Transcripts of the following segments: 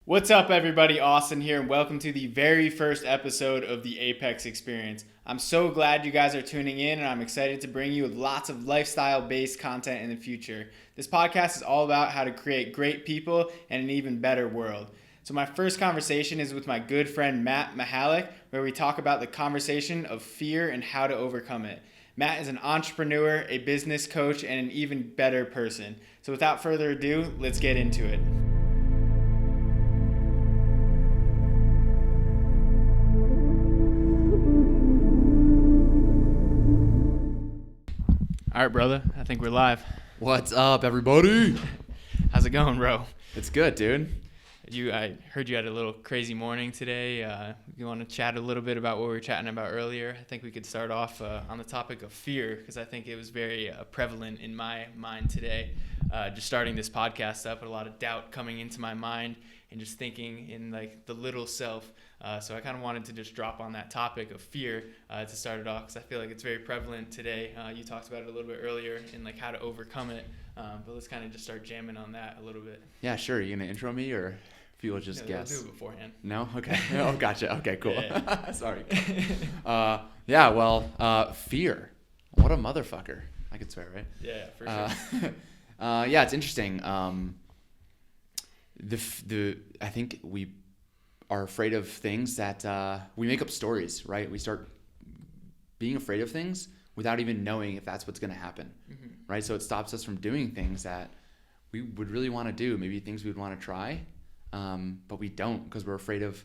What's up, everybody? Austin here, and welcome to the very first episode of the Apex Experience. I'm so glad you guys are tuning in, and I'm excited to bring you lots of lifestyle-based content in the future. This podcast is all about how to create great people and an even better world. So my first conversation is with my good friend Matt Michalek, where we talk about the conversation of fear and how to overcome it. Matt is an entrepreneur, a business coach, and an even better person. So without further ado, let's get into it. All right, brother. I think we're live. What's up, everybody? How's it going, bro? It's good, dude. I heard you had a little crazy morning today. You want to chat a little bit about what we were chatting about earlier? I think we could start off on the topic of fear, because I think it was very prevalent in my mind today. Just starting this podcast up, with a lot of doubt coming into my mind and just thinking in like the little self. So I kind of wanted to just drop on that topic of fear to start it off, because I feel like it's very prevalent today. You talked about it a little bit earlier in like how to overcome it. But let's kind of just start jamming on that a little bit. Yeah, sure. You gonna intro me, or if you will just guess? I'll do it beforehand. No? Okay. Oh, gotcha. Okay, cool. Yeah. Sorry. Fear. What a motherfucker. I could swear, right? Yeah, for sure. Yeah, it's interesting. I think we are afraid of things that we make up stories, right? We start being afraid of things without even knowing if that's what's going to happen, right? So it stops us from doing things that we would really want to do, maybe things we would want to try, but we don't, because we're afraid of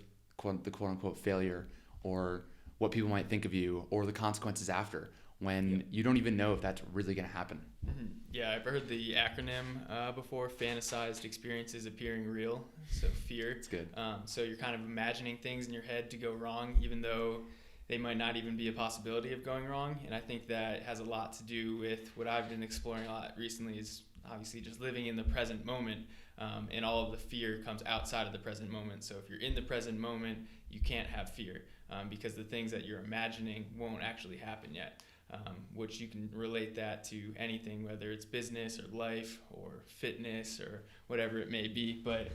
the quote-unquote failure, or what people might think of you, or the consequences after, when you don't even know if that's really going to happen. Mm-hmm. Yeah, I've heard the acronym before: fantasized experiences appearing real. So fear. It's good. So you're kind of imagining things in your head to go wrong, even though they might not even be a possibility of going wrong. And I think that has a lot to do with what I've been exploring a lot recently, is obviously just living in the present moment. And all of the fear comes outside of the present moment. So if you're in the present moment, you can't have fear, because the things that you're imagining won't actually happen yet. Which you can relate that to anything, whether it's business or life or fitness or whatever it may be. But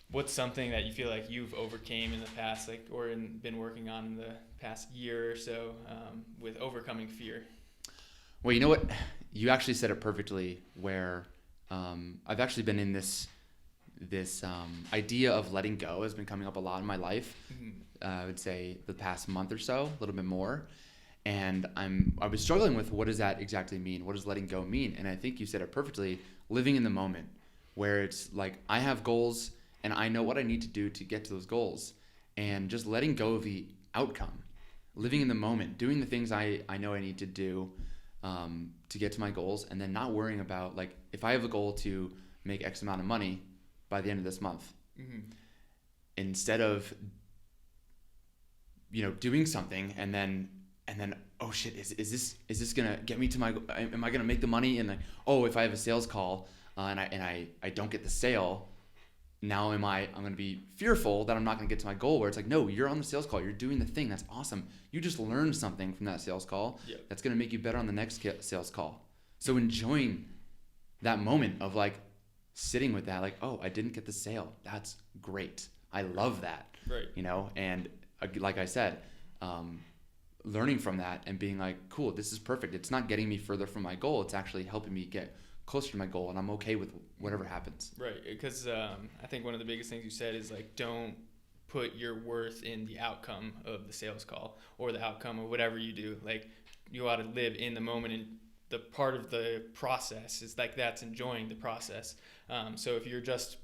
what's something that you feel like you've overcame in the past, like, or been working on in the past year or so, with overcoming fear? Well, you know what? You actually said it perfectly, where I've actually been in this idea of letting go has been coming up a lot in my life. I would say the past month or so, a little bit more. And I was struggling with, what does that exactly mean? What does letting go mean? And I think you said it perfectly, living in the moment, where it's like, I have goals and I know what I need to do to get to those goals, and just letting go of the outcome, living in the moment, doing the things I know I need to do to get to my goals, and then not worrying about, like, if I have a goal to make X amount of money by the end of this month, instead of, doing something and then oh shit, is this gonna get me to my, am I gonna make the money? And like, oh, if I have a sales call and I don't get the sale, now I'm gonna be fearful that I'm not gonna get to my goal. Where it's like, no, you're on the sales call, you're doing the thing, that's awesome. You just learned something from that sales call. Yep. That's gonna make you better on the next sales call. So enjoying that moment of like sitting with that, like, oh, I didn't get the sale, that's great, I love that. Right. And like I said, learning from that and being like, cool, this is perfect. It's not getting me further from my goal. It's actually helping me get closer to my goal, and I'm okay with whatever happens. Right, because I think one of the biggest things you said is, like, don't put your worth in the outcome of the sales call or the outcome of whatever you do. Like, you ought to live in the moment, and the part of the process is like, that's enjoying the process. So if you're just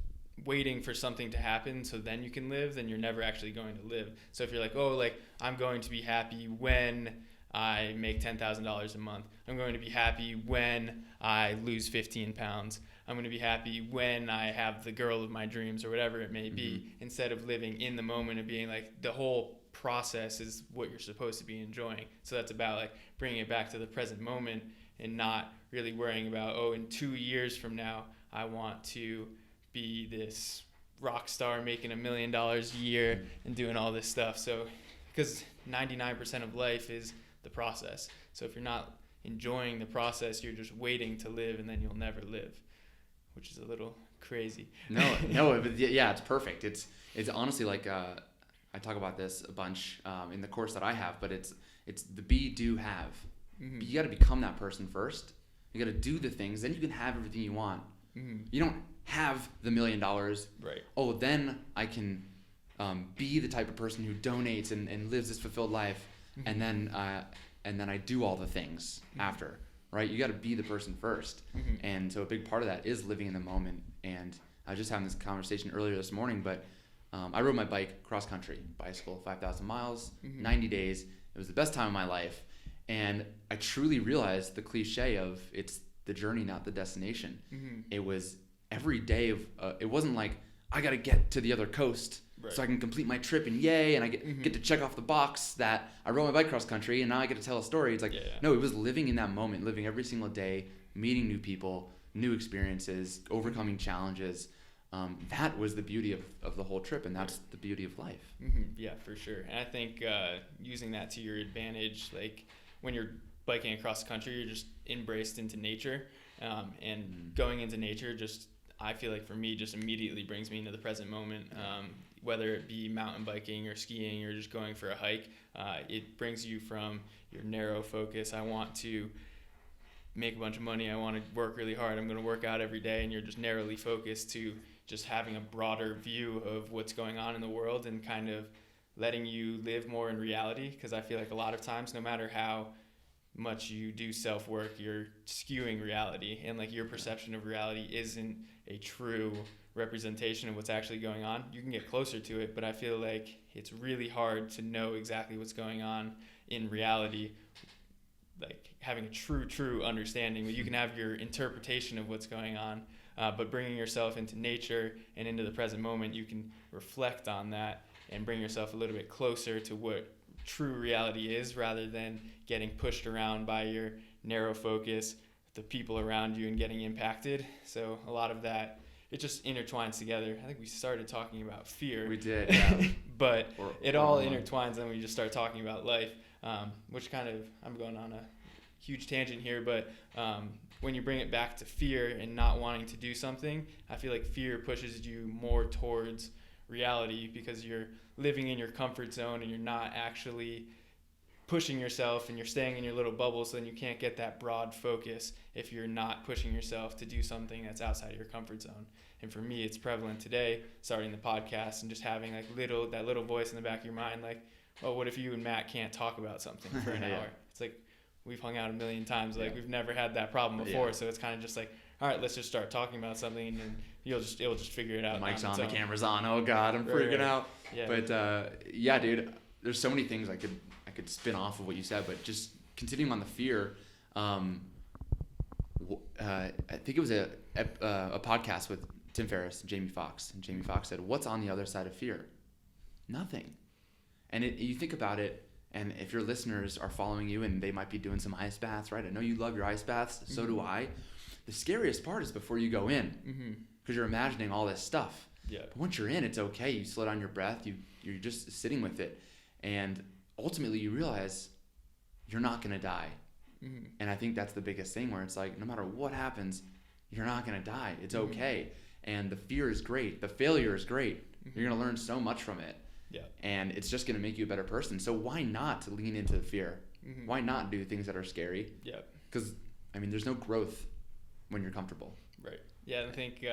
waiting for something to happen so then you can live, then you're never actually going to live. So if you're like, oh, like, I'm going to be happy when I make $10,000 a month, I'm going to be happy when I lose 15 pounds, I'm going to be happy when I have the girl of my dreams, or whatever it may be, instead of living in the moment and being like, the whole process is what you're supposed to be enjoying. So that's about like bringing it back to the present moment and not really worrying about, oh, in 2 years from now, I want to be this rock star making $1 million a year and doing all this stuff. So, because 99% of life is the process. So if you're not enjoying the process, you're just waiting to live, and then you'll never live, which is a little crazy. No, but yeah, it's perfect. It's honestly like I talk about this a bunch in the course that I have, but it's the be, do, have. Mm-hmm. You got to become that person first. You got to do the things, then you can have everything you want. Mm-hmm. You don't have the $1 million. Right. Oh, then I can be the type of person who donates and lives this fulfilled life, mm-hmm. and then I do all the things mm-hmm. after. Right? You got to be the person first. Mm-hmm. And so a big part of that is living in the moment. And I was just having this conversation earlier this morning, but I rode my bike cross country, bicycle, 5,000 miles, mm-hmm. 90 days. It was the best time of my life. And I truly realized the cliche of it's the journey, not the destination. Mm-hmm. It was every day of, it wasn't like, I got to get to the other coast so I can complete my trip and yay, and I get to check off the box that I rode my bike cross country and now I get to tell a story. It's like, no, it was living in that moment, living every single day, meeting new people, new experiences, overcoming challenges. That was the beauty of the whole trip, and that's the beauty of life. Mm-hmm. Yeah, for sure. And I think using that to your advantage, like when you're biking across the country, you're just embraced into nature, and going into nature just, I feel like for me, just immediately brings me into the present moment. Whether it be mountain biking or skiing or just going for a hike, it brings you from your narrow focus. I want to make a bunch of money. I want to work really hard. I'm going to work out every day, and you're just narrowly focused to just having a broader view of what's going on in the world and kind of letting you live more in reality. Because I feel like a lot of times, no matter how much you do self-work, you're skewing reality, and like your perception of reality isn't a true representation of what's actually going on. You can get closer to it, but I feel like it's really hard to know exactly what's going on in reality, like having a true understanding. But you can have your interpretation of what's going on, but bringing yourself into nature and into the present moment, you can reflect on that and bring yourself a little bit closer to what true reality is, rather than getting pushed around by your narrow focus, the people around you, and getting impacted. So a lot of that, it just intertwines together. I think we started talking about fear. We did, yeah. But it all intertwines, and we just start talking about life, which kind of, I'm going on a huge tangent here, but when you bring it back to fear and not wanting to do something, I feel like fear pushes you more towards reality, because you're living in your comfort zone and you're not actually pushing yourself, and you're staying in your little bubble, so then you can't get that broad focus if you're not pushing yourself to do something that's outside of your comfort zone. And for me, it's prevalent today, starting the podcast and just having like that little voice in the back of your mind, like, oh, what if you and Matt can't talk about something for an hour? It's like, we've hung out a million times, like we've never had that problem before. So it's kind of just like, all right, let's just start talking about something, and then it'll just figure it out. The mic's on, the camera's on. Oh God, I'm freaking out. Yeah. But yeah, dude, there's so many things I could spin off of what you said, but just continuing on the fear. I think it was a podcast with Tim Ferriss and Jamie Foxx, and Jamie Foxx said, "What's on the other side of fear? Nothing." And you think about it, and if your listeners are following you and they might be doing some ice baths, right? I know you love your ice baths, so do I. The scariest part is before you go in, because you're imagining all this stuff. Yeah. But once you're in, it's okay. You slow down your breath. You're just sitting with it, and ultimately you realize you're not gonna die. And I think that's the biggest thing, where it's like, no matter what happens, you're not gonna die. It's okay. And the fear is great. The failure is great. You're gonna learn so much from it. Yeah. And it's just gonna make you a better person. So why not lean into the fear? Why not do things that are scary? Yeah. Because I mean, there's no growth when you're comfortable. Right. Yeah, I think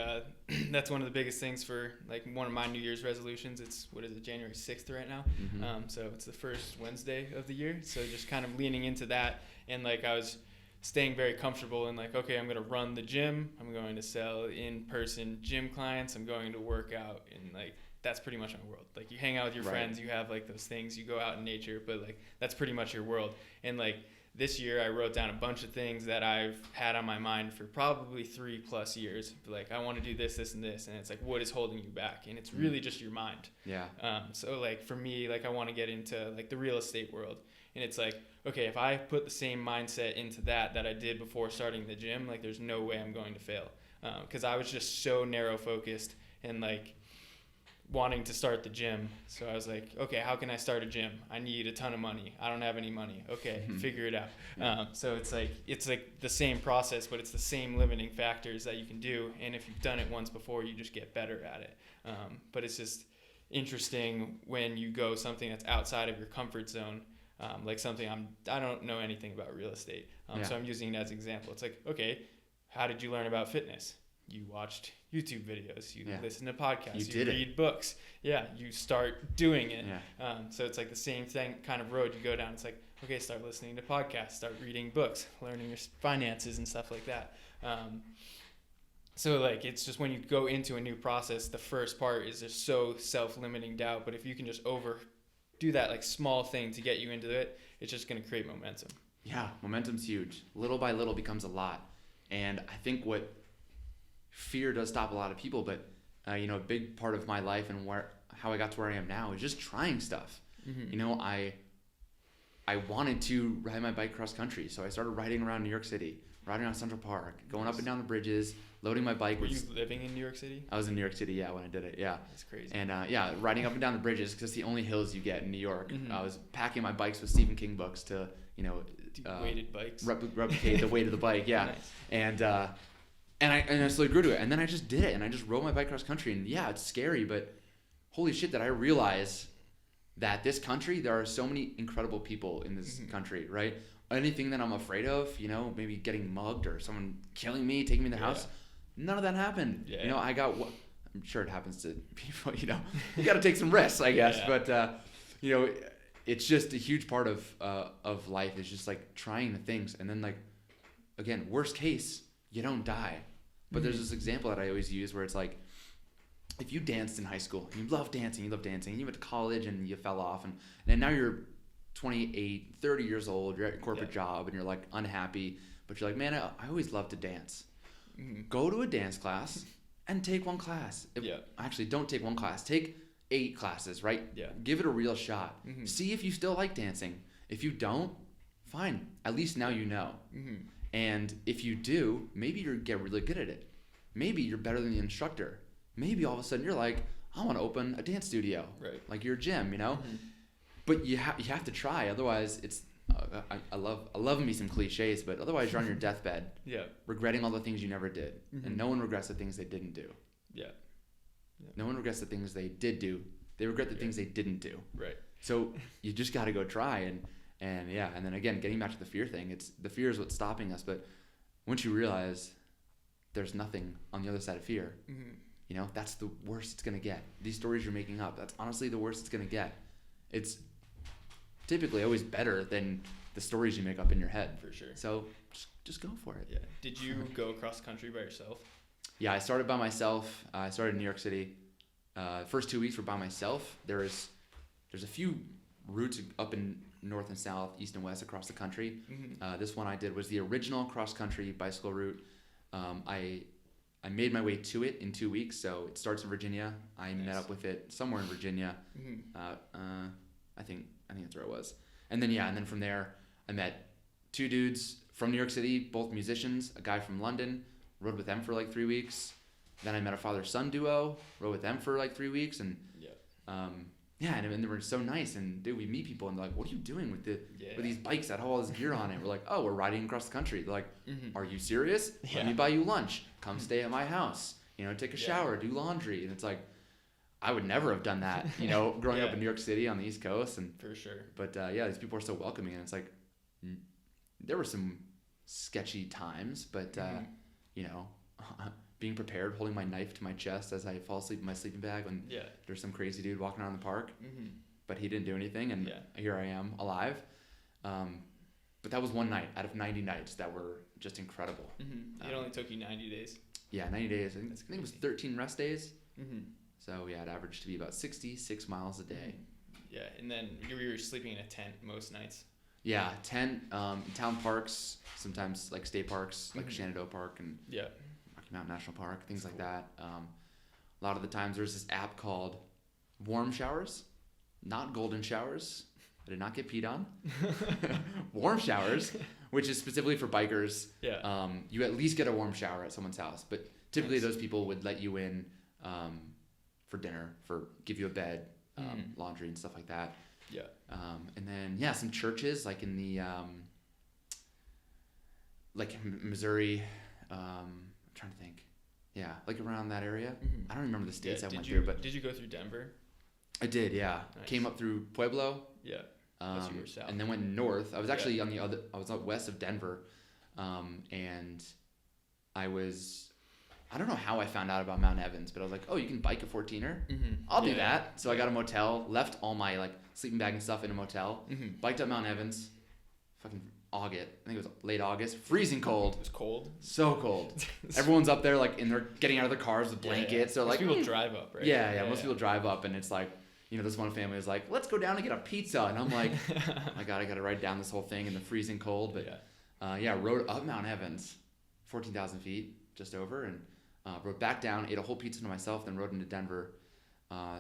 that's one of the biggest things for like one of my New Year's resolutions. It's January 6th right now. So it's the first Wednesday of the year. So just kind of leaning into that, and like I was staying very comfortable and like, okay, I'm going to run the gym. I'm going to sell in-person gym clients. I'm going to work out, and like that's pretty much my world. Like you hang out with your friends, you have like those things, you go out in nature, but like that's pretty much your world. And like this year I wrote down a bunch of things that I've had on my mind for probably 3+ years. Like, I want to do this, this, and this. And it's like, what is holding you back? And it's really just your mind. Yeah. So like for me, like I want to get into like the real estate world. And it's like, okay, if I put the same mindset into that I did before starting the gym, like there's no way I'm going to fail. Because I was just so narrow focused, and like wanting to start the gym. So I was like, okay, how can I start a gym? I need a ton of money. I don't have any money. Okay, figure it out. Yeah. So it's like the same process, but it's the same limiting factors that you can do. And if you've done it once before, you just get better at it. But it's just interesting when you go something that's outside of your comfort zone. Like something I don't know anything about real estate. So I'm using it as an example. It's like, okay, how did you learn about fitness? You watched YouTube videos, you listen to podcasts, you read books. Yeah, you start doing it. Yeah. So it's like the same thing kind of road you go down. It's like, okay, start listening to podcasts, start reading books, learning your finances and stuff like that. So like it's just when you go into a new process, the first part is just so self-limiting doubt. But if you can just do that like small thing to get you into it, it's just going to create momentum. Yeah, momentum's huge. Little by little becomes a lot. And I think what fear does stop a lot of people, but a big part of my life and how I got to where I am now is just trying stuff. I wanted to ride my bike cross country, so I started riding around New York City, riding around Central Park, going up and down the bridges, loading my bike. Were you living in New York City? I was in New York City, when I did it, That's crazy. And riding up and down the bridges, because it's the only hills you get in New York. I was packing my bikes with Stephen King books to weighted bikes, replicate the weight of the bike. Nice. And I slowly grew to it, and then I just did it, and I just rode my bike cross country, and it's scary, but holy shit, did I realize that this country, there are so many incredible people in this country, right? Anything that I'm afraid of, maybe getting mugged or someone killing me, taking me to their house, none of that happened. Yeah. I'm sure it happens to people, you got to take some risks, I guess, but it's just a huge part of life is just like trying the things, and then like, again, worst case, you don't die. But there's this example that I always use where it's like, if you danced in high school, you love dancing, you went to college and you fell off, and now you're 28, 30 years old, you're at your corporate job and you're like unhappy, but you're like, man, I always loved to dance. Go to a dance class and take one class. Actually, don't take one class. Take 8 classes, right? Yeah. Give it a real shot. See if you still like dancing. If you don't, fine. At least now you know. And if you do, maybe you get really good at it. Maybe you're better than the instructor. Maybe all of a sudden you're like, I want to open a dance studio, right? Like your gym, But you have to try. Otherwise, it's I love me some cliches, but otherwise you're on your deathbed, regretting all the things you never did, and no one regrets the things they didn't do. No one regrets the things they did do. They regret the things they didn't do. Right. So you just got to go try and then again, getting back to the fear thing, the fear is what's stopping us. But once you realize there's nothing on the other side of fear, that's the worst it's going to get. These stories you're making up, that's honestly the worst it's going to get. It's typically always better than the stories you make up in your head. For sure. So just go for it. Yeah. Did you go across country by yourself? Yeah, I started by myself. I started in New York City. First 2 weeks were by myself. There's a few routes up in north and south, east and west across the country. This one I did was the original cross-country bicycle route. I made my way to it in 2 weeks, so it starts in Virginia. I met up with it somewhere in Virginia. I think that's where it was. And then from there, I met 2 dudes from New York City, both musicians, a guy from London, rode with them for like 3 weeks. Then I met a father-son duo, rode with them for like 3 weeks, and and they were so nice. And dude, we meet people and they're like, "What are you doing with these bikes that have all this gear on it?" We're like, "Oh, we're riding across the country." They're like, "Are you serious? Let me buy you lunch. Come stay at my house. Take a shower, do laundry." And it's like, I would never have done that, growing up in New York City on the East Coast. And for sure. But these people are so welcoming, and it's like, there were some sketchy times, but being prepared, holding my knife to my chest as I fall asleep in my sleeping bag when there's some crazy dude walking around the park, but he didn't do anything, and here I am alive. But that was one night out of 90 nights that were just incredible. It only took you 90 days. Yeah, 90 days. I think it was 13 rest days. So it averaged to be about 66 miles a day. Yeah, and then you were sleeping in a tent most nights. Yeah, tent, town parks, sometimes like state parks, like Shenandoah Park and Rocky Mountain National Park, things like that. A lot of the times there's this app called Warm Showers, not Golden Showers. I did not get peed on. Warm Showers, which is specifically for bikers. You at least get a warm shower at someone's house, but typically those people would let you in for dinner, give you a bed, laundry and stuff like that. Yeah. And then some churches like in the like Missouri. I'm trying to think. Yeah, like around that area. Mm-hmm. I don't remember the states I went through, but did you go through Denver? I did. Yeah, Nice. Came up through Pueblo. Yeah. That's you were south. And then went north. I was actually I was out west of Denver, and I don't know how I found out about Mount Evans, but I was like, oh, you can bike a 14er? Mm-hmm. I'll do that. So I got a motel, left all my like sleeping bag and stuff in a motel, biked up Mount Evans, fucking August. I think it was late August, freezing cold. It was cold. So cold. Everyone's up there like they're getting out of their cars with blankets. So Most like people drive up, right? Yeah. Most people drive up, and it's like, this one family was like, let's go down and get a pizza. And I'm like, oh my God, I got to ride down this whole thing in the freezing cold. But rode up Mount Evans, 14,000 feet, just over, and rode back down, ate a whole pizza to myself, then rode into Denver,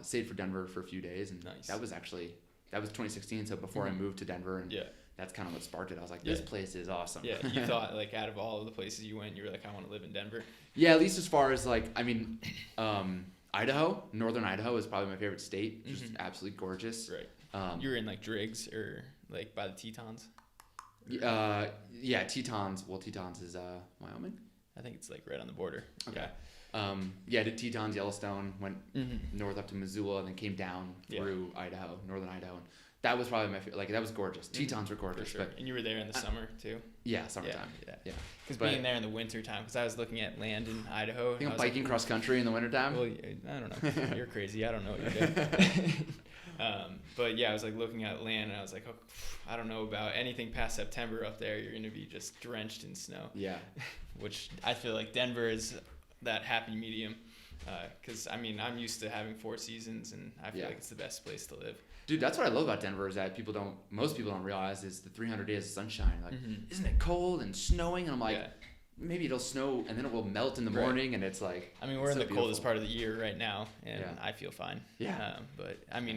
stayed for Denver for a few days. And nice. that was 2016. So before I moved to Denver, and that's kind of what sparked it. I was like, this place is awesome. Yeah, you thought like out of all of the places you went, you were like, I want to live in Denver. Yeah, at least as far as like, Idaho, northern Idaho is probably my favorite state. Just absolutely gorgeous. Right. You were in like Driggs or like by the Tetons? Tetons. Well, Tetons is Wyoming. I think it's like right on the border. Okay. Did Tetons, Yellowstone, went north up to Missoula, and then came down through Idaho, northern Idaho. And that was probably my favorite. Like, that was gorgeous. Tetons were gorgeous. For sure. And you were there in the summer too? Yeah, summertime. Yeah. Because being there in the wintertime, because I was looking at land in Idaho. I think I'm biking cross country in the wintertime. Well, I don't know. You're crazy. I don't know what you're doing. But yeah, I was like looking at land, and I was like, I don't know about anything past September up there. You're going to be just drenched in snow. Yeah. Which I feel like Denver is that happy medium. Because, I'm used to having 4 seasons, and I feel like it's the best place to live. Dude, that's what I love about Denver is that most people don't realize is the 300 days of sunshine. Like, isn't it cold and snowing? And I'm like, maybe it'll snow and then it will melt in the morning, and it's like, we're in the coldest part of the year right now, and I feel fine. Yeah. But I'm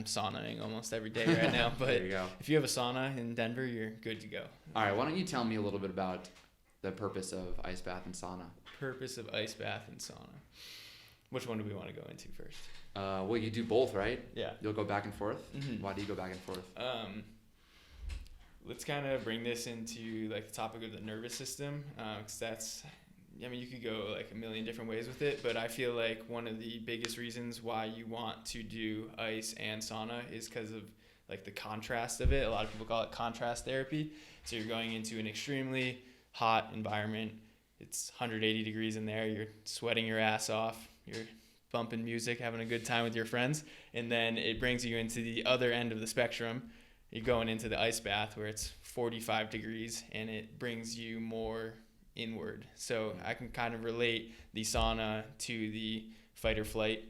saunaing almost every day right now. But there you go. If you have a sauna in Denver, you're good to go. All right, why don't you tell me a little bit about the purpose of ice bath and sauna? Purpose of ice bath and sauna. Which one do we want to go into first? Well, you do both, right? Yeah. You'll go back and forth? Mm-hmm. Why do you go back and forth? Let's kind of bring this into like the topic of the nervous system, because that's, you could go like a million different ways with it, but I feel like one of the biggest reasons why you want to do ice and sauna is because of like the contrast of it. A lot of people call it contrast therapy. So you're going into an extremely hot environment. It's 180 degrees in there. You're sweating your ass off. You're bumping music, having a good time with your friends. And then it brings you into the other end of the spectrum. You're going into the ice bath where it's 45 degrees and it brings you more inward. So I can kind of relate the sauna to the fight or flight.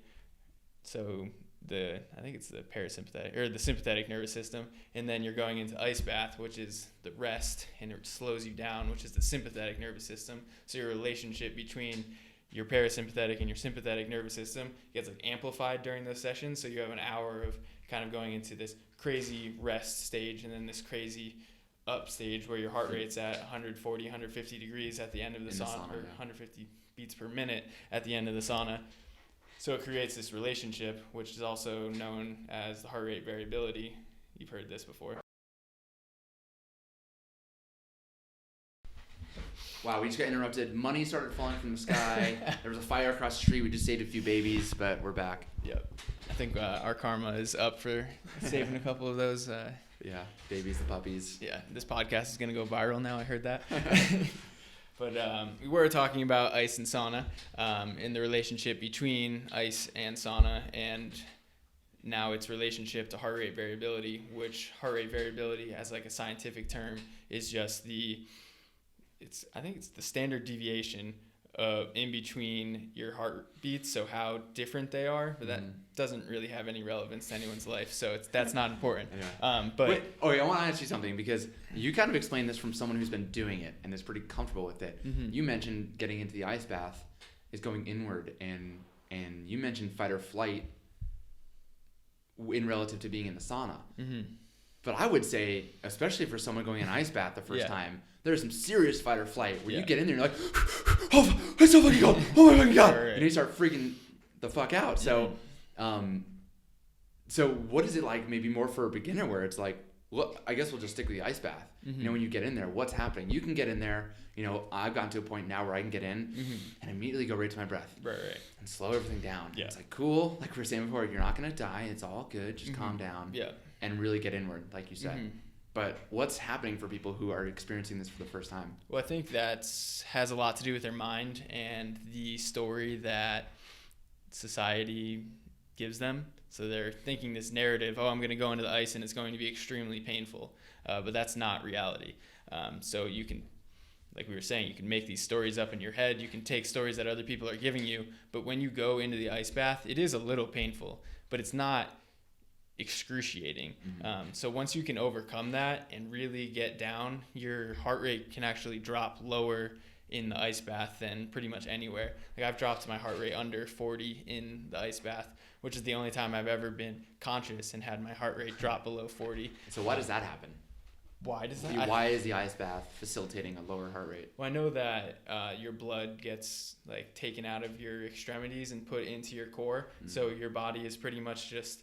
So I think it's the parasympathetic or the sympathetic nervous system. And then you're going into ice bath, which is the rest, and it slows you down, which is the sympathetic nervous system. So your relationship between your parasympathetic and your sympathetic nervous system gets like amplified during those sessions. So you have an hour of kind of going into this crazy rest stage and then this crazy up stage where your heart rate's at 140, 150 degrees at the end of the sauna, or 150 beats per minute at the end of the sauna. So it creates this relationship, which is also known as the heart rate variability. You've heard this before. Wow, we just got interrupted. Money started falling from the sky. There was a fire across the street. We just saved a few babies, but we're back. Yep. I think our karma is up for saving a couple of those. Babies, the puppies. Yeah, this podcast is going to go viral now. I heard that. But we were talking about ice and sauna and the relationship between ice and sauna, and now its relationship to heart rate variability, which heart rate variability as like a scientific term is just I think it's the standard deviation in between your heartbeats, so how different they are, but that doesn't really have any relevance to anyone's life, so that's not important. Anyway. Wait, I want to ask you something, because you kind of explained this from someone who's been doing it and is pretty comfortable with it. You mentioned getting into the ice bath is going inward, and you mentioned fight or flight in relative to being in the sauna. But I would say, especially for someone going in an ice bath the first time, there's some serious fight or flight where you get in there and you're like, oh, it's so fucking cold. Oh my fucking God. Right. And you start freaking the fuck out. So So what is it like, maybe more for a beginner, where it's like, well, I guess we'll just stick with the ice bath. Mm-hmm. When you get in there, what's happening? You can get in there. I've gotten to a point now where I can get in and immediately go right to my breath. Right. And slow everything down. Yeah. It's like, cool. Like we were saying before, you're not going to die. It's all good. Just calm down. Yeah. And really get inward, like you said. But what's happening for people who are experiencing this for the first time? Well, I think that has a lot to do with their mind and the story that society gives them. So they're thinking this narrative, I'm going to go into the ice and it's going to be extremely painful. But that's not reality. So you can, like we were saying, you can make these stories up in your head. You can take stories that other people are giving you. But when you go into the ice bath, it is a little painful, but it's not excruciating. So once you can overcome that and really get down, your heart rate can actually drop lower in the ice bath than pretty much anywhere. Like I've dropped my heart rate under 40 in the ice bath, which is the only time I've ever been conscious and had my heart rate drop below 40. So why does that happen? Why does that? Why is the ice bath facilitating a lower heart rate? Well, I know that your blood gets like taken out of your extremities and put into your core. So your body is pretty much just,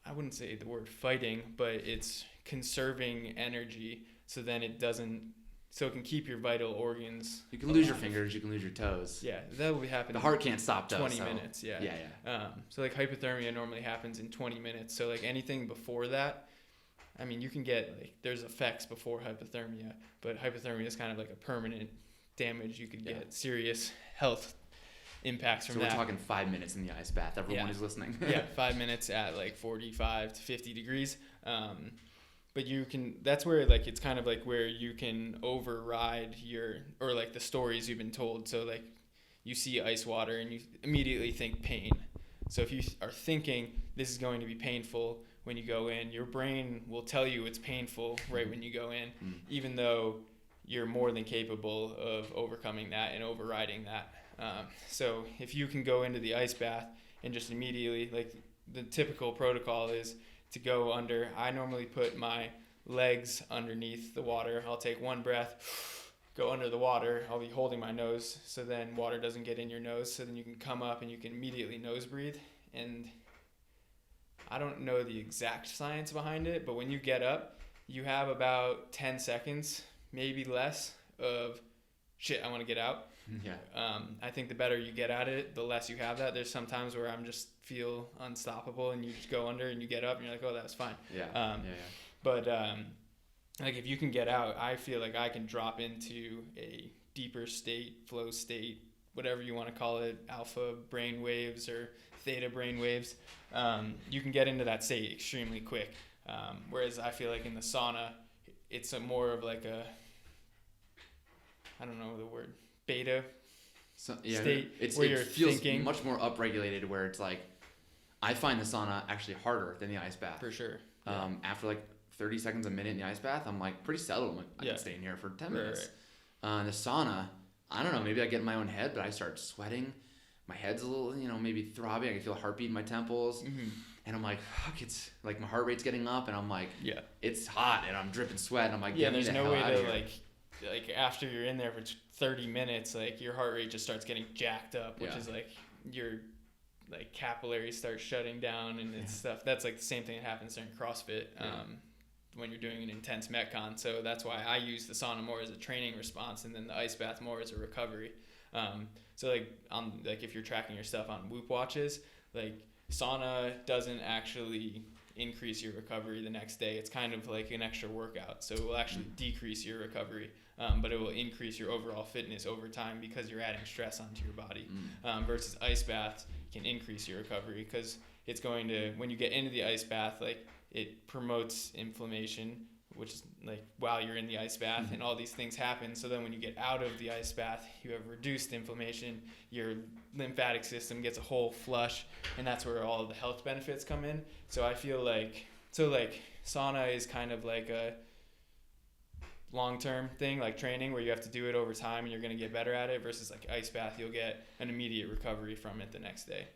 I wouldn't say the word fighting, but it's conserving energy so then it can keep your vital organs. You can lose your fingers, you can lose your toes. Yeah, that will be happening. The heart can't stop 20 minutes, yeah. So like hypothermia normally happens in 20 minutes. So like anything before that, I mean, you can get, like, there's effects before hypothermia, but hypothermia is kind of like a permanent damage. You could get serious health impacts from that. So we're talking 5 minutes in the ice bath, everyone who's listening. 5 minutes at like 45 to 50 degrees. But that's where like, it's kind of like where you can override or like the stories you've been told. So like you see ice water and you immediately think pain. So if you are thinking this is going to be painful when you go in, your brain will tell you it's painful right when you go in, even though you're more than capable of overcoming that and overriding that. So if you can go into the ice bath and just immediately, like the typical protocol is to go under. I normally put my legs underneath the water. I'll take one breath, go under the water. I'll be holding my nose so then water doesn't get in your nose. So then you can come up and you can immediately nose breathe. And I don't know the exact science behind it, but when you get up, you have about 10 seconds, maybe less, of shit, I want to get out. I think the better you get at it, the less you have that. There's some times where I'm just feel unstoppable and you just go under and you get up and you're like, oh, that was fine. But like if you can get out, I feel like I can drop into a deeper state, flow state, whatever you want to call it, alpha brain waves or theta brain waves. You can get into that state extremely quick. Whereas I feel like in the sauna, it's more of like I don't know the word, beta state it you're feels thinking. Much more upregulated, where it's like, I find the sauna actually harder than the ice bath. For sure. After like 30 seconds a minute in the ice bath, I'm like pretty settled. I'm like, I can stay in here for 10 minutes. Right. The sauna, I don't know, maybe I get in my own head, but I start sweating. My head's a little, maybe throbbing. I can feel a heartbeat in my temples. And I'm like, fuck, it's like my heart rate's getting up and I'm like, it's hot and I'm dripping sweat. And I'm like, there's no way to like after you're in there for 30 minutes, like your heart rate just starts getting jacked up, which is like your like capillaries start shutting down and it's stuff. That's like the same thing that happens during CrossFit when you're doing an intense Metcon. So that's why I use the sauna more as a training response and then the ice bath more as a recovery. So like if you're tracking your stuff on Whoop watches, like sauna doesn't actually increase your recovery the next day. It's kind of like an extra workout. So it will actually decrease your recovery, but it will increase your overall fitness over time because you're adding stress onto your body. Versus ice baths can increase your recovery because it's going to, when you get into the ice bath, like it promotes inflammation, which is like while you're in the ice bath and all these things happen. So then when you get out of the ice bath, you have reduced inflammation, your lymphatic system gets a whole flush, and that's where all of the health benefits come in. So I feel like, sauna is kind of like a long-term thing, like training where you have to do it over time and you're going to get better at it, versus like ice bath, you'll get an immediate recovery from it the next day.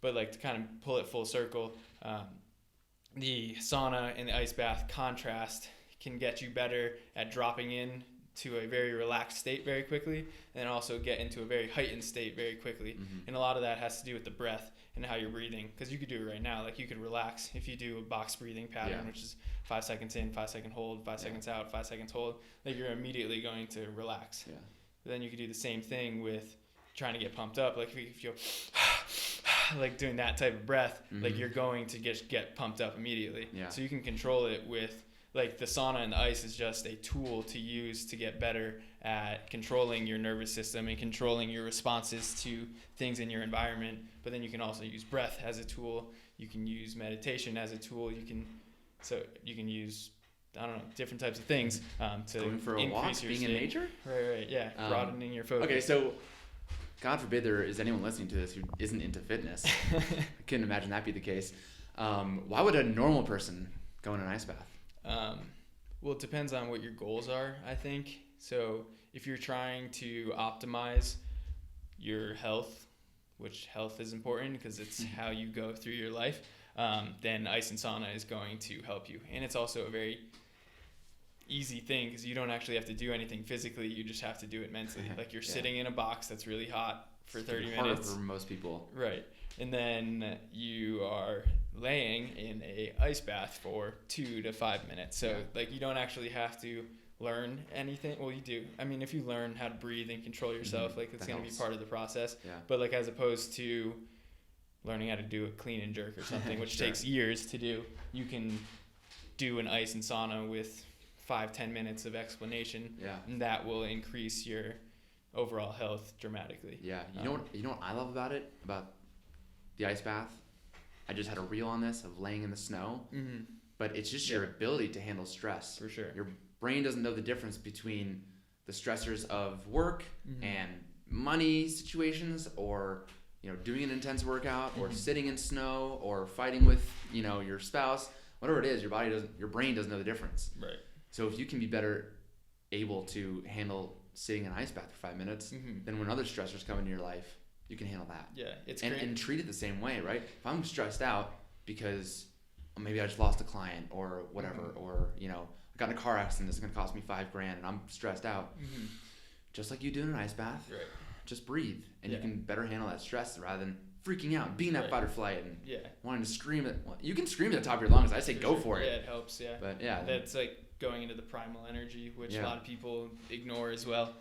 But like to kind of pull it full circle, the sauna and the ice bath contrast can get you better at dropping in to a very relaxed state very quickly, and also get into a very heightened state very quickly. And a lot of that has to do with the breath and how you're breathing, because you could do it right now. Like, you could relax if you do a box breathing pattern, which is 5 seconds in, 5 second hold, 5 seconds out, 5 seconds hold. Like, you're immediately going to relax. Then you could do the same thing with trying to get pumped up. Like, if you're like doing that type of breath, like, you're going to get pumped up immediately. So you can control it with, like, the sauna and the ice is just a tool to use to get better at controlling your nervous system and controlling your responses to things in your environment. But then you can also use breath as a tool. You can use meditation as a tool. You can use, I don't know, different types of things to going for a increase walk, your being state. in nature. Right, yeah, broadening your focus. Okay, so God forbid there is anyone listening to this who isn't into fitness. I couldn't imagine that be the case. Why would a normal person go in an ice bath? Well, it depends on what your goals are, I think. So if you're trying to optimize your health, which health is important because it's how you go through your life, then ice and sauna is going to help you. And it's also a very easy thing because you don't actually have to do anything physically. You just have to do it mentally. Like, you're sitting in a box that's really hot for 30 minutes. For most people. Right. And then you are laying in a ice bath for 2 to 5 minutes. So like, you don't actually have to learn anything. Well, you do. I mean, if you learn how to breathe and control yourself, like, it's going to be part of the process. But like, as opposed to learning how to do a clean and jerk or something, which takes years to do, you can do an ice and sauna with 5-10 minutes of explanation, and that will increase your overall health dramatically. You know what I love about it, about the ice bath? I just had a reel on this of laying in the snow, but it's just your ability to handle stress. For sure. Your brain doesn't know the difference between the stressors of work and money situations, or, you know, doing an intense workout, or sitting in snow, or fighting with, you know, your spouse. Whatever it is, your brain doesn't know the difference. Right. So if you can be better able to handle sitting in an ice bath for 5 minutes, then when other stressors come into your life, you can handle that. Yeah, it's great. And treat it the same way, right? If I'm stressed out because maybe I just lost a client or whatever, or, you know, I got in a car accident that's going to cost me $5,000 and I'm stressed out, just like you do in an ice bath, just breathe, and you can better handle that stress rather than freaking out, being that fight or flight, and wanting to scream it. Well, you can scream at the top of your lungs. I say go for it. Yeah, it helps. Yeah, but that's like going into the primal energy, which a lot of people ignore as well.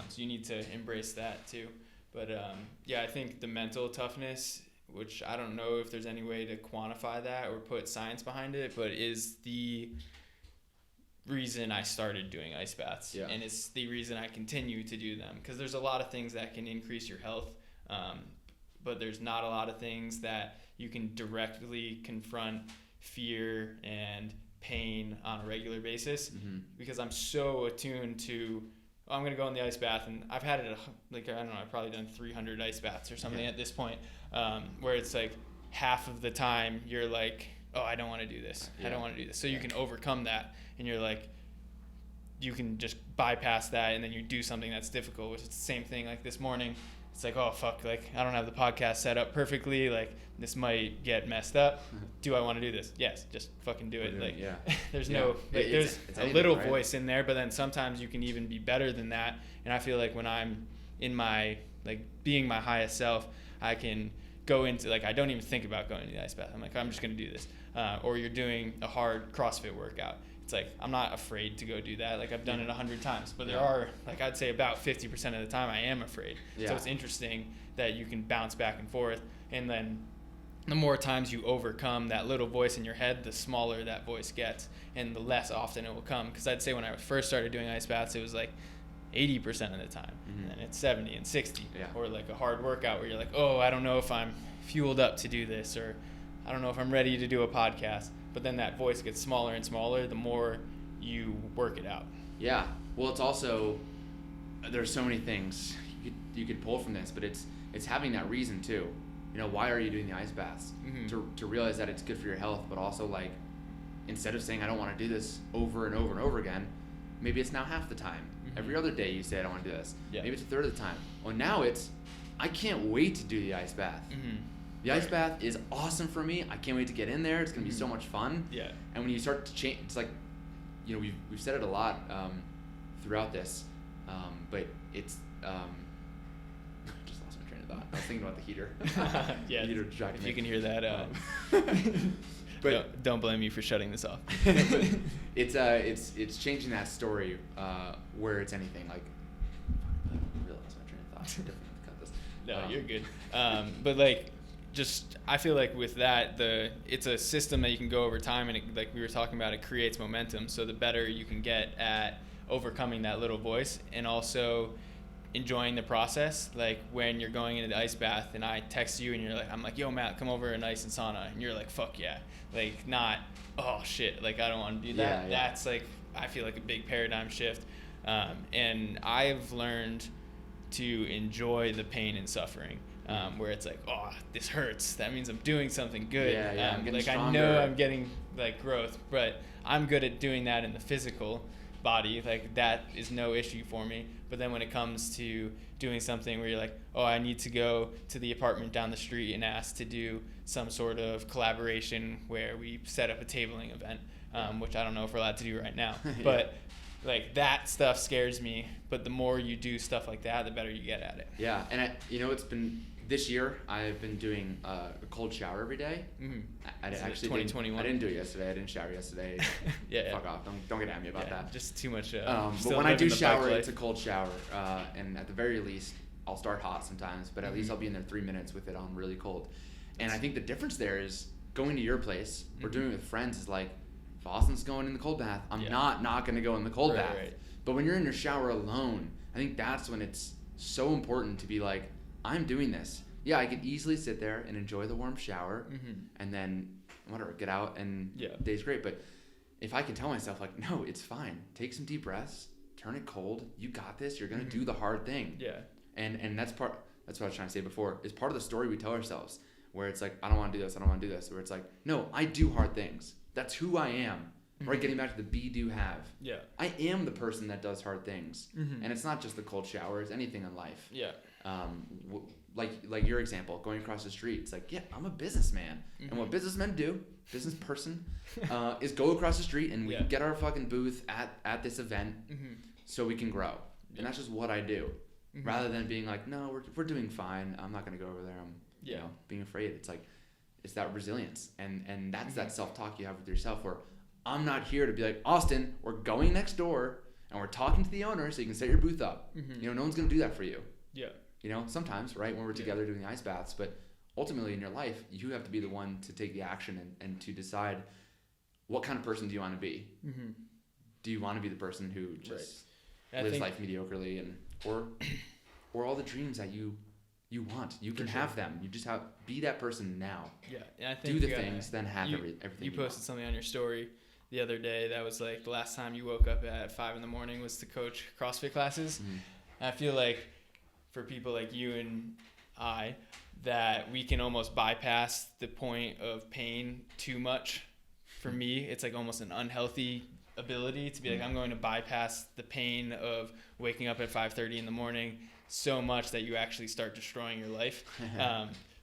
So you need to embrace that too. But I think the mental toughness, which I don't know if there's any way to quantify that or put science behind it, but is the reason I started doing ice baths, and it's the reason I continue to do them, because there's a lot of things that can increase your health, but there's not a lot of things that you can directly confront fear and pain on a regular basis, because I'm so attuned to, I'm going to go in the ice bath, and I've had it, like, I don't know, I've probably done 300 ice baths or something at this point, where it's like half of the time you're like, oh, I don't want to do this. I don't want to do this. So you can overcome that, and you're like, you can just bypass that, and then you do something that's difficult, which is the same thing. Like this morning, it's like, oh, fuck, like, I don't have the podcast set up perfectly. Like, this might get messed up. Do I want to do this? Yes, just fucking do it. Like, there's no, like, there's a little voice in there, but then sometimes you can even be better than that. And I feel like when I'm in my, like, being my highest self, I can go into, like, I don't even think about going to the ice bath. I'm like, I'm just going to do this. Or you're doing a hard CrossFit workout. It's like, I'm not afraid to go do that. Like, I've done it 100 times, but there are, like, I'd say about 50% of the time I am afraid. So it's interesting that you can bounce back and forth. And then the more times you overcome that little voice in your head, the smaller that voice gets, and the less often it will come. Because I'd say when I first started doing ice baths, it was like 80% of the time, and then it's 70 and 60, or like a hard workout where you're like, oh, I don't know if I'm fueled up to do this, or I don't know if I'm ready to do a podcast. But then that voice gets smaller and smaller the more you work it out. Yeah. Well, it's also, there's so many things you could pull from this, but it's having that reason too. You know, why are you doing the ice baths? To realize that it's good for your health, but also, like, instead of saying I don't want to do this over and over and over again, maybe it's now half the time. Every other day you say I don't want to do this. Maybe it's a third of the time. Well, now it's, I can't wait to do the ice bath. The ice bath is awesome for me. I can't wait to get in there. It's going to be so much fun. And when you start to change, it's like, you know, we've said it a lot. throughout this, but it's I just lost my train of thought. I was thinking about the heater. Yeah, heater if you can hear that, but don't blame me for shutting this off. but it's changing that story where it's anything like. I really lost my train of thought. I definitely have to cut this. No, you're good. But like, just I feel like with that, it's a system that you can go over time, and it, like we were talking about, it creates momentum. So the better you can get at overcoming that little voice, and also enjoying the process. Like when you're going into the ice bath, and I text you, and you're like, I'm like, yo Matt, come over and ice and sauna, and you're like, fuck yeah, like not, oh shit, like I don't want to do that. Yeah. That's like, I feel like a big paradigm shift, and I've learned to enjoy the pain and suffering. Where it's like, oh, this hurts. That means I'm doing something good. Yeah, I'm getting like stronger. I know I'm getting like growth, but I'm good at doing that in the physical body. Like that is no issue for me. But then when it comes to doing something where you're like, oh, I need to go to the apartment down the street and ask to do some sort of collaboration where we set up a tabling event, which I don't know if we're allowed to do right now, but like that stuff scares me. But the more you do stuff like that, the better you get at it. Yeah, and it's been this year. I've been doing a cold shower every day. Mm-hmm. I actually 2021. I didn't do it yesterday. I didn't shower yesterday. Yeah. Fuck off! Don't get at me about that. Just too much. But when I do shower, it's a cold shower, and at the very least, I'll start hot sometimes. But at least I'll be in there 3 minutes with it on really cold. And I think the difference there is going to your place or doing it with friends is like, if Austin's going in the cold bath, I'm not going to go in the cold bath. Right. But when you're in your shower alone, I think that's when it's so important to be like, I'm doing this. Yeah, I could easily sit there and enjoy the warm shower and then whatever, get out and day's great. But if I can tell myself like, no, it's fine. Take some deep breaths, turn it cold. You got this. You're going to do the hard thing. Yeah. And that's what I was trying to say before, is part of the story we tell ourselves, where it's like, I don't want to do this. I don't want to do this. Where it's like, no, I do hard things. That's who I am. Right, getting back to the be, do, have. Yeah. I am the person that does hard things. And it's not just the cold shower, it's anything in life. Yeah. Like your example, going across the street. It's like, yeah, I'm a businessman. And what businessmen do, business person, is go across the street and we get our fucking booth at this event so we can grow. And that's just what I do. Rather than being like, no, we're doing fine. I'm not going to go over there. I'm being afraid. It's like, it's that resilience. And that's that self-talk you have with yourself where I'm not here to be like, Austin, we're going next door and we're talking to the owner so you can set your booth up. No one's going to do that for you. Yeah. Sometimes, right, when we're together doing the ice baths, but ultimately in your life, you have to be the one to take the action and to decide what kind of person do you want to be. Do you want to be the person who just lives life mediocrely or all the dreams that you want? You can have them. You just be that person now. Yeah, and I think do the things, then have everything. You posted something on your story the other day that was like the last time you woke up at 5 a.m. was to coach CrossFit classes. And I feel like for people like you and I, that we can almost bypass the point of pain too much. For me, it's like almost an unhealthy ability to be like, I'm going to bypass the pain of waking up at 5:30 in the morning so much that you actually start destroying your life.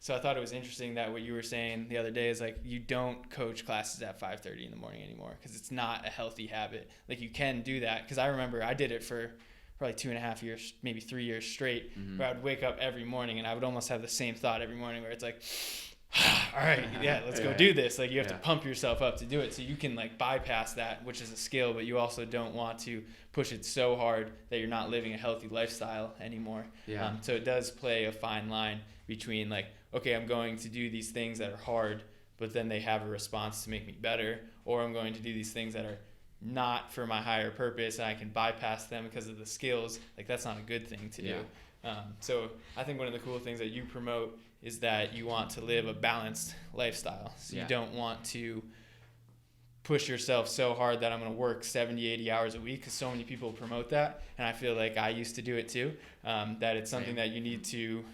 So I thought it was interesting that what you were saying the other day is like, you don't coach classes at 5:30 in the morning anymore because it's not a healthy habit. Like you can do that, because I remember I did it for probably 2.5 years, maybe 3 years straight, where I would wake up every morning and I would almost have the same thought every morning where it's like, all right, let's go do this. Like you have to pump yourself up to do it. So you can like bypass that, which is a skill, but you also don't want to push it so hard that you're not living a healthy lifestyle anymore. So it does play a fine line between like, okay, I'm going to do these things that are hard, but then they have a response to make me better, or I'm going to do these things that are not for my higher purpose and I can bypass them because of the skills. Like that's not a good thing to do. So I think one of the cool things that you promote is that you want to live a balanced lifestyle. So you don't want to push yourself so hard that I'm going to work 70, 80 hours a week, because so many people promote that. And I feel like I used to do it too, that it's something that you need to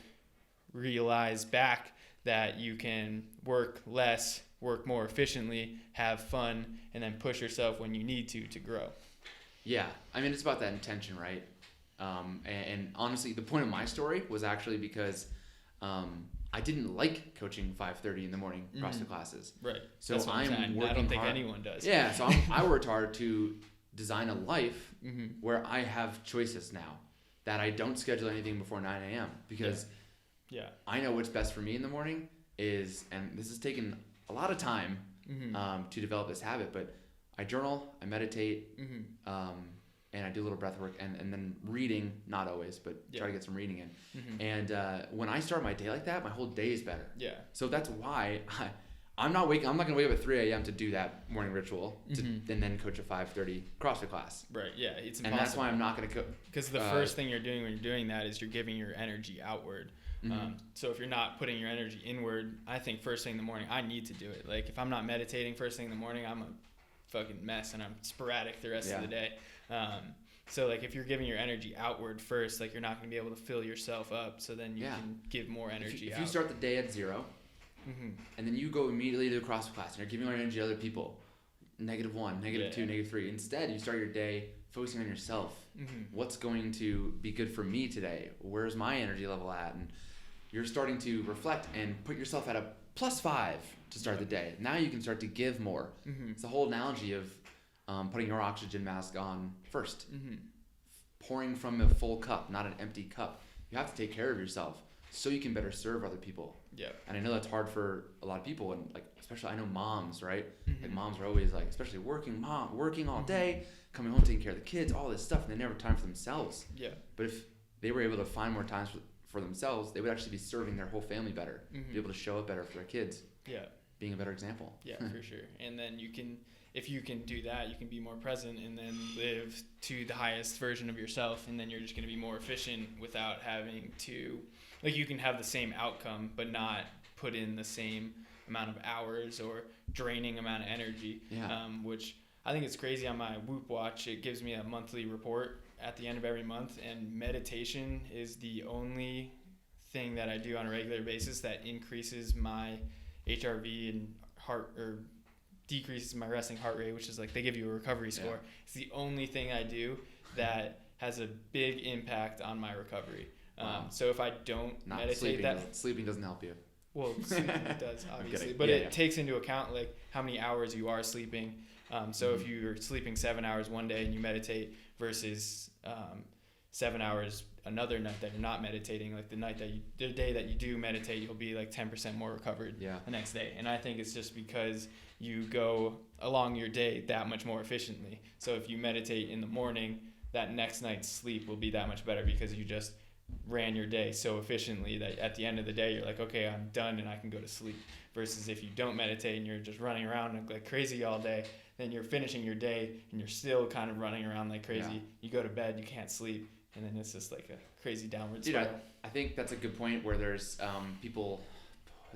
realize back, that you can work less, work more efficiently, have fun, and then push yourself when you need to grow. Yeah. I mean, it's about that intention, right? And honestly, the point of my story was actually because I didn't like coaching 5:30 in the morning CrossFit classes. Right. So I don't think anyone does. Yeah. So I worked hard to design a life where I have choices now, that I don't schedule anything before 9 a.m. because I know what's best for me in the morning is, and this has taken a lot of time to develop this habit, but I journal, I meditate, and I do a little breath work, and then reading, not always, but try to get some reading in. And when I start my day like that, my whole day is better. So that's why I'm not going to wake up at 3 a.m. to do that morning ritual and then coach a 5:30 CrossFit class. Right. Yeah. It's impossible. And that's why I'm not going to coach. Because the first thing you're doing when you're doing that is you're giving your energy outward. So if you're not putting your energy inward, I think first thing in the morning, I need to do it. Like if I'm not meditating first thing in the morning, I'm a fucking mess and I'm sporadic the rest of the day. So like if you're giving your energy outward first, like you're not going to be able to fill yourself up. So then you can give more energy out. If you start the day at 0, and then you go immediately to the CrossFit class and you're giving your energy to other people, -1, -2, -3. Instead, you start your day focusing on yourself. What's going to be good for me today? Where's my energy level at? And you're starting to reflect and put yourself at a +5 to start the day. Now you can start to give more. It's the whole analogy of putting your oxygen mask on first. Pouring from a full cup, not an empty cup. You have to take care of yourself so you can better serve other people. And I know that's hard for a lot of people, and like especially I know moms, right? Like moms are always like, especially working all day, coming home taking care of the kids, all this stuff, and they never have time for themselves. But if they were able to find more time for themselves, they would actually be serving their whole family better, be able to show up better for their kids. Being a better example. For sure. And then if you can do that, you can be more present and then live to the highest version of yourself, and then you're just going to be more efficient without having to, like, you can have the same outcome but not put in the same amount of hours or draining amount of energy, which I think it's crazy. On my Whoop watch, it gives me a monthly report at the end of every month, and meditation is the only thing that I do on a regular basis that increases my HRV and decreases my resting heart rate, which is like they give you a recovery score. It's the only thing I do that has a big impact on my recovery. So if I don't meditate, sleeping doesn't help you. Well, sleeping does, obviously, but it takes into account like how many hours you are sleeping. So if you're sleeping 7 hours one day and you meditate versus 7 hours another night that you're not meditating, like the day that you do meditate, you'll be like 10% more recovered the next day. And I think it's just because you go along your day that much more efficiently. So if you meditate in the morning, that next night's sleep will be that much better because you just ran your day so efficiently that at the end of the day, you're like, okay, I'm done and I can go to sleep. Versus if you don't meditate and you're just running around like crazy all day, then you're finishing your day and you're still kind of running around like crazy. You go to bed, you can't sleep. And then it's just like a crazy downward spiral. I think that's a good point where there's people,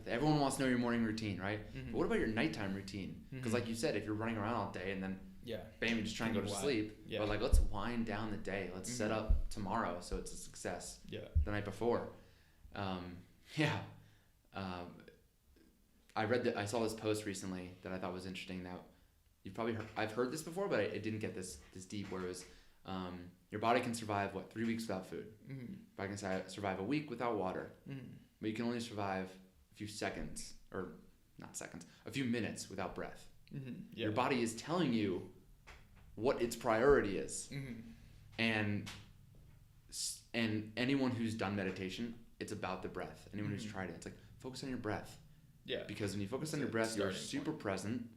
everyone wants to know your morning routine, right? But what about your nighttime routine? Because like you said, if you're running around all day and then bam, you just try and go to sleep. But like, let's wind down the day. Let's set up tomorrow so it's a success the night before. I saw this post recently that I thought was interesting. Now, you've probably I've heard this before, but it didn't get this deep, where it was, your body can survive 3 weeks without food. Body can survive a week without water, but you can only survive a few seconds, or not seconds, a few minutes without breath. Your body is telling you what its priority is, and anyone who's done meditation, it's about the breath. Anyone who's tried it, it's like, focus on your breath. Because when you focus on your breath, you're super present.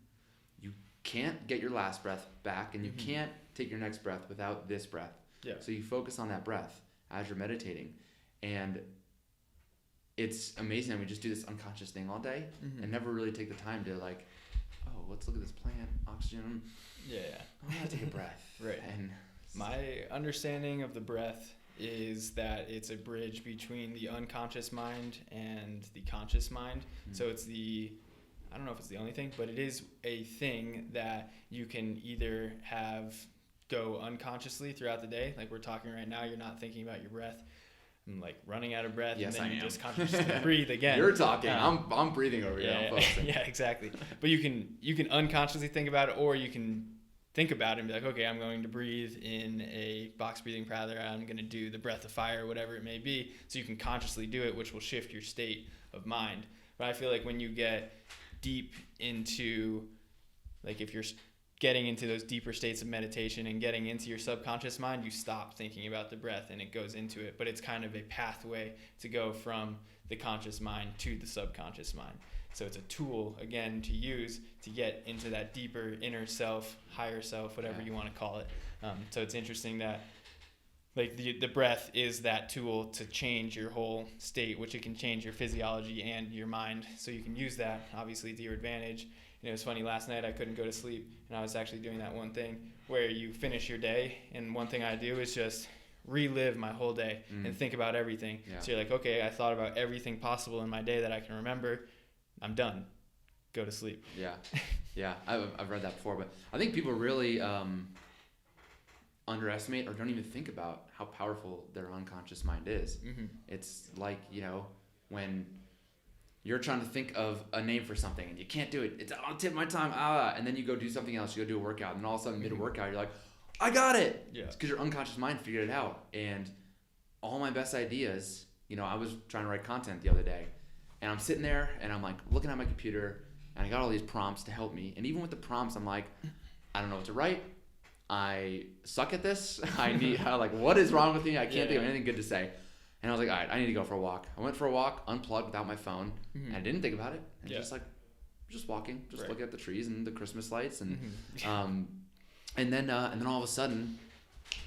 You can't get your last breath back, and you can't take your next breath without this breath. So you focus on that breath as you're meditating, and it's amazing that we just do this unconscious thing all day and never really take the time to like, oh, let's look at this plant, oxygen. I'm gonna take a breath. And my understanding of the breath is that it's a bridge between the unconscious mind and the conscious mind. So it's I don't know if it's the only thing, but it is a thing that you can either have go unconsciously throughout the day. Like we're talking right now, you're not thinking about your breath. I'm like running out of breath, and then you just consciously breathe again. You're talking. I'm breathing over here. Exactly. But you can unconsciously think about it, or you can think about it and be like, okay, I'm going to breathe in a box breathing pattern. I'm going to do the breath of fire, whatever it may be. So you can consciously do it, which will shift your state of mind. But I feel like when you get deep into, like, if you're getting into those deeper states of meditation and getting into your subconscious mind, you stop thinking about the breath and it goes into it. But it's kind of a pathway to go from the conscious mind to the subconscious mind. So it's a tool, again, to use to get into that deeper inner self, higher self, whatever you want to call it. So it's interesting that like the breath is that tool to change your whole state, which it can change your physiology and your mind. So you can use that, obviously, to your advantage. You know, it was funny, last night I couldn't go to sleep, and I was actually doing that one thing where you finish your day, and one thing I do is just relive my whole day and think about everything. Yeah. So you're like, okay, I thought about everything possible in my day that I can remember. I'm done. Go to sleep. Yeah. I've read that before, but I think people really underestimate or don't even think about how powerful their unconscious mind is. It's like, you know, when you're trying to think of a name for something and you can't do it. It's on tip of my tongue, and then you go do something else. You go do a workout, and all of a sudden mid-workout, you're like, I got it. Yeah. It's because your unconscious mind figured it out. And all my best ideas, you know, I was trying to write content the other day, and I'm sitting there and I'm like looking at my computer, and I got all these prompts to help me. And even with the prompts, I'm like, I don't know what to write. I suck at this. What is wrong with me? I can't think of anything good to say. And I was like, all right, I need to go for a walk. I went for a walk, unplugged without my phone, and I didn't think about it. And just walking, looking at the trees and the Christmas lights, and and then all of a sudden,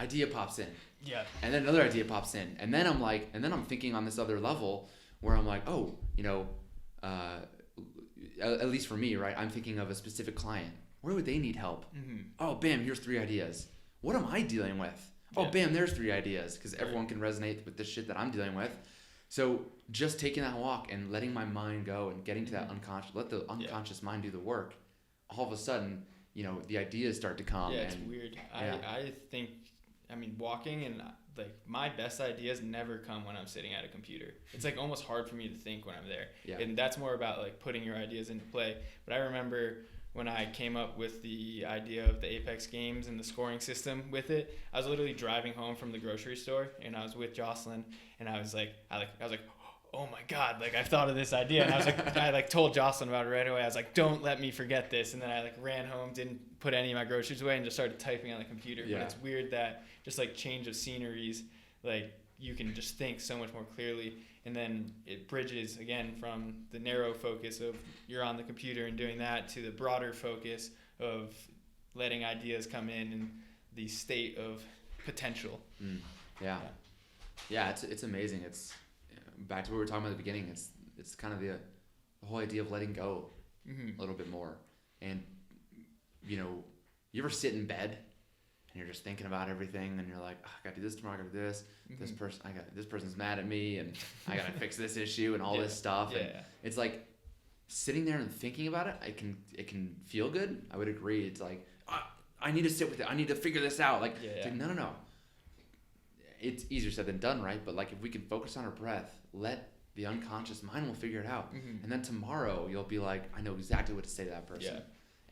idea pops in. Yeah. And then another idea pops in, and then I'm thinking on this other level where I'm like, oh, you know, at least for me, right? I'm thinking of a specific client. Where would they need help? Oh, bam, here's 3 ideas. What am I dealing with? Oh, bam, there's 3 ideas, because everyone can resonate with the shit that I'm dealing with. So just taking that walk and letting my mind go and getting to that unconscious, let the unconscious mind do the work, all of a sudden, you know, the ideas start to come. Yeah, it's weird. I think, I mean, walking and like my best ideas never come when I'm sitting at a computer. It's like almost hard for me to think when I'm there. Yeah. And that's more about like putting your ideas into play. But I remember when I came up with the idea of the Apex games and the scoring system with it, I was literally driving home from the grocery store, and I was with Jocelyn, and I was like, oh my God, like I've thought of this idea. And I was like, I told Jocelyn about it right away. I was like, don't let me forget this. And then I ran home, didn't put any of my groceries away, and just started typing on the computer. Yeah. But it's weird that just like change of sceneries, like you can just think so much more clearly. And then it bridges again from the narrow focus of you're on the computer and doing that to the broader focus of letting ideas come in and the state of potential. Yeah, it's amazing. It's back to what we were talking about at the beginning. It's kind of the whole idea of letting go a little bit more. And you know, you ever sit in bed and you're just thinking about everything, and you're like, oh, I gotta do this tomorrow, I gotta do this. This person's mad at me, and I gotta fix this issue and all this stuff. And it's like sitting there and thinking about it. It can feel good. I would agree. It's like I need to sit with it. I need to figure this out. It's like no. It's easier said than done, right? But like if we can focus on our breath, let the unconscious mind will figure it out, and then tomorrow you'll be like, I know exactly what to say to that person.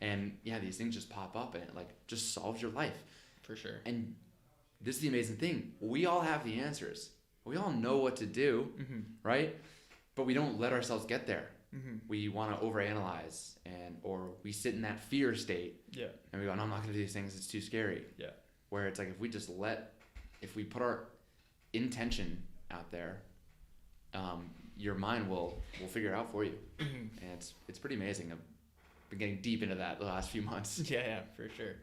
And these things just pop up, and it like just solves your life. For sure. And this is the amazing thing. We all have the answers. We all know what to do, right? But we don't let ourselves get there. We want to overanalyze, or we sit in that fear state. Yeah. And we go, no, I'm not going to do these things. It's too scary. Yeah. Where it's like if we put our intention out there, your mind will figure it out for you. And it's pretty amazing. I've been getting deep into that the last few months. Yeah, for sure.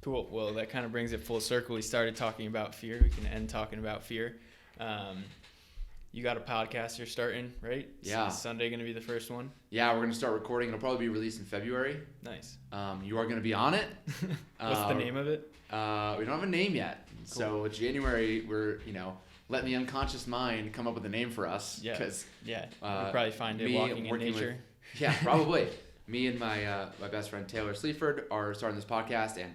Cool. Well, that kind of brings it full circle. We started talking about fear. We can end talking about fear. You got a podcast you're starting, right? Yeah. Is Sunday going to be the first one? Yeah, we're going to start recording. It'll probably be released in February. Nice. You are going to be on it. What's the name of it? We don't have a name yet. Cool. So January, we're, letting the unconscious mind come up with a name for us. Yeah. We'll probably find it walking in nature. Probably. Me and my best friend Taylor Sleaford are starting this podcast, and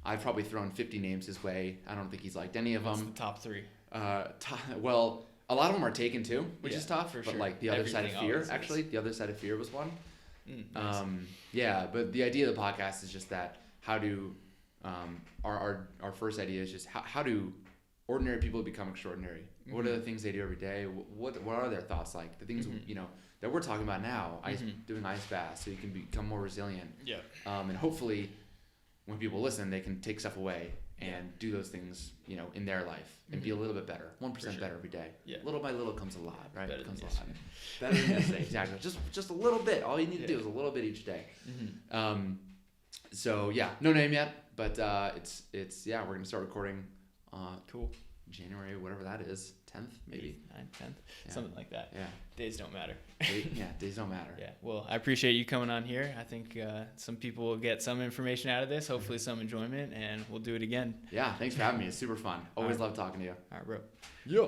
I've probably thrown 50 names his way. I don't think he's liked any of them. What's the top 3? Well, a lot of them are taken too, which is tough. For but sure. like the other side of fear, actually, the other side of fear was one. Nice. But the idea of the podcast is just that how to, our first idea is just how to ordinary people become extraordinary. What are the things they do every day? What are their thoughts like? The things that we're talking about now, doing ice baths, so you can become more resilient. Yeah. And hopefully, when people listen, they can take stuff away and do those things, in their life and be a little bit better, 1% better every day. Yeah. Little by little comes a lot, right? Better Comes than a lot. Better than yesterday, exactly. Just a little bit. All you need to do is a little bit each day. So yeah, no name yet, but it's we're gonna start recording. Cool. January, whatever that is, 10th maybe. 9th, 10th, something like that. Yeah. Days don't matter. Days don't matter. Yeah. Well, I appreciate you coming on here. I think some people will get some information out of this, hopefully some enjoyment, and we'll do it again. Yeah, thanks for having me. It's super fun. Always love talking to you. All right, bro. Yeah.